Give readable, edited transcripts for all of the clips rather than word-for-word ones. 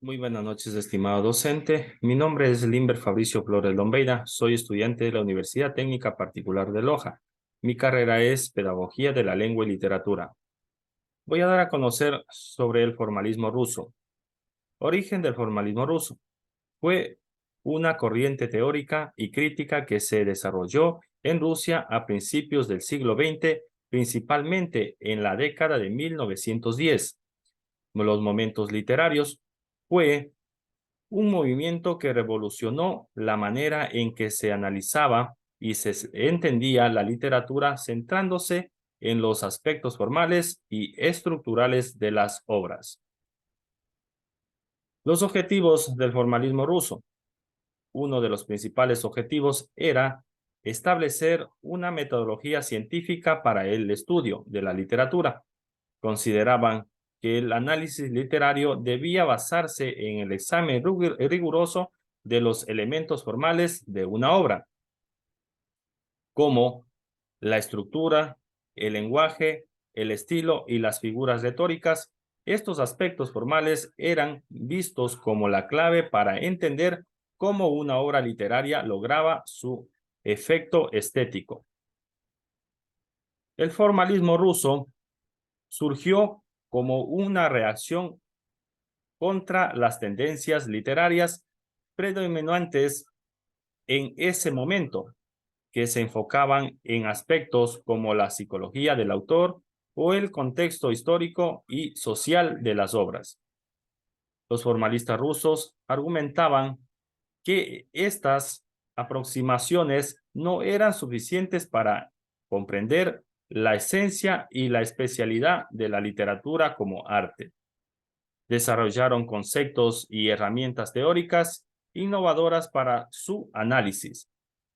Muy buenas noches, estimado docente. Mi nombre es Limber Fabricio Flores Lombeira. Soy estudiante de la Universidad Técnica Particular de Loja. Mi carrera es Pedagogía de la Lengua y Literatura. Voy a dar a conocer sobre el formalismo ruso. Origen del formalismo ruso. Fue una corriente teórica y crítica que se desarrolló en Rusia a principios del siglo XX, principalmente en la década de 1910. Los momentos literarios fue un movimiento que revolucionó la manera en que se analizaba y se entendía la literatura, centrándose en los aspectos formales y estructurales de las obras. Los objetivos del formalismo ruso. Uno de los principales objetivos era establecer una metodología científica para el estudio de la literatura. Consideraban que el análisis literario debía basarse en el examen riguroso de los elementos formales de una obra, como la estructura, el lenguaje, el estilo y las figuras retóricas. Estos aspectos formales eran vistos como la clave para entender cómo una obra literaria lograba su efecto estético. El formalismo ruso surgió como una reacción contra las tendencias literarias predominantes en ese momento, que se enfocaban en aspectos como la psicología del autor o el contexto histórico y social de las obras. Los formalistas rusos argumentaban que estas aproximaciones no eran suficientes para comprender la esencia y la especialidad de la literatura como arte. Desarrollaron conceptos y herramientas teóricas innovadoras para su análisis.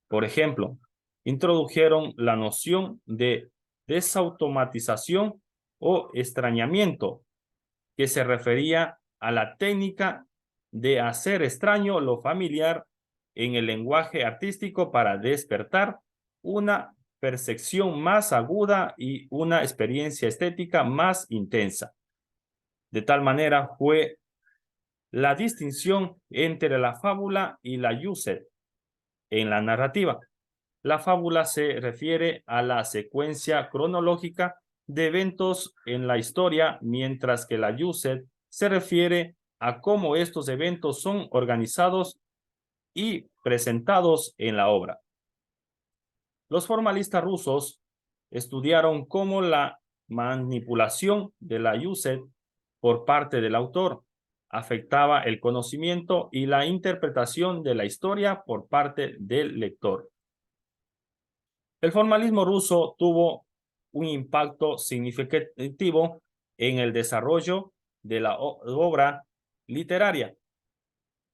Por ejemplo, introdujeron la noción de desautomatización o extrañamiento, que se refería a la técnica de hacer extraño lo familiar en el lenguaje artístico para despertar una percepción más aguda y una experiencia estética más intensa. De tal manera fue la distinción entre la fábula y la used en la narrativa. La fábula se refiere a la secuencia cronológica de eventos en la historia, mientras que la used se refiere a cómo estos eventos son organizados y presentados en la obra. Los formalistas rusos estudiaron cómo la manipulación de la used por parte del autor afectaba el conocimiento y la interpretación de la historia por parte del lector. El formalismo ruso tuvo un impacto significativo en el desarrollo de la obra literaria.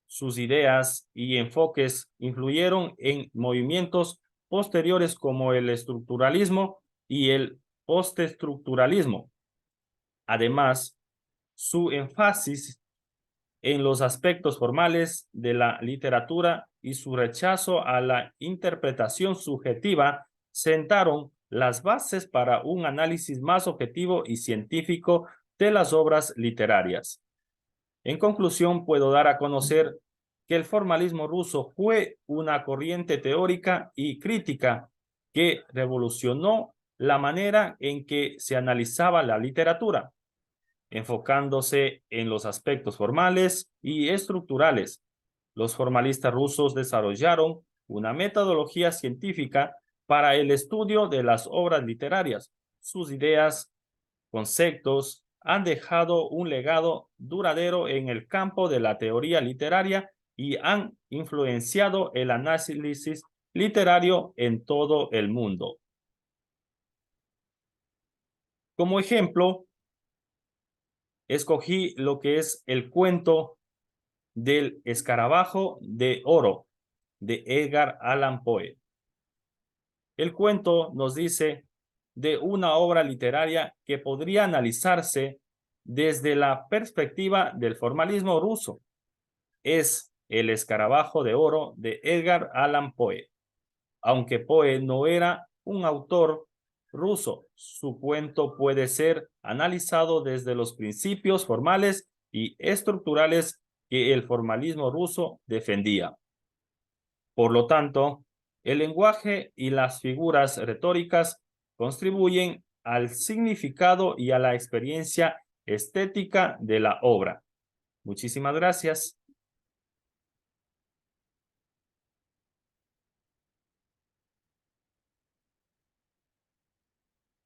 Sus ideas y enfoques influyeron en movimientos posteriores como el estructuralismo y el postestructuralismo. Además, su énfasis en los aspectos formales de la literatura y su rechazo a la interpretación subjetiva sentaron las bases para un análisis más objetivo y científico de las obras literarias. En conclusión, puedo dar a conocer que el formalismo ruso fue una corriente teórica y crítica que revolucionó la manera en que se analizaba la literatura, enfocándose en los aspectos formales y estructurales. Los formalistas rusos desarrollaron una metodología científica para el estudio de las obras literarias. Sus ideas, conceptos, han dejado un legado duradero en el campo de la teoría literaria y han influenciado el análisis literario en todo el mundo. Como ejemplo, escogí lo que es el cuento del escarabajo de oro de Edgar Allan Poe. El cuento nos dice de una obra literaria que podría analizarse desde la perspectiva del formalismo ruso. Es El escarabajo de oro de Edgar Allan Poe. Aunque Poe no era un autor ruso, su cuento puede ser analizado desde los principios formales y estructurales que el formalismo ruso defendía. Por lo tanto, el lenguaje y las figuras retóricas contribuyen al significado y a la experiencia estética de la obra. Muchísimas gracias.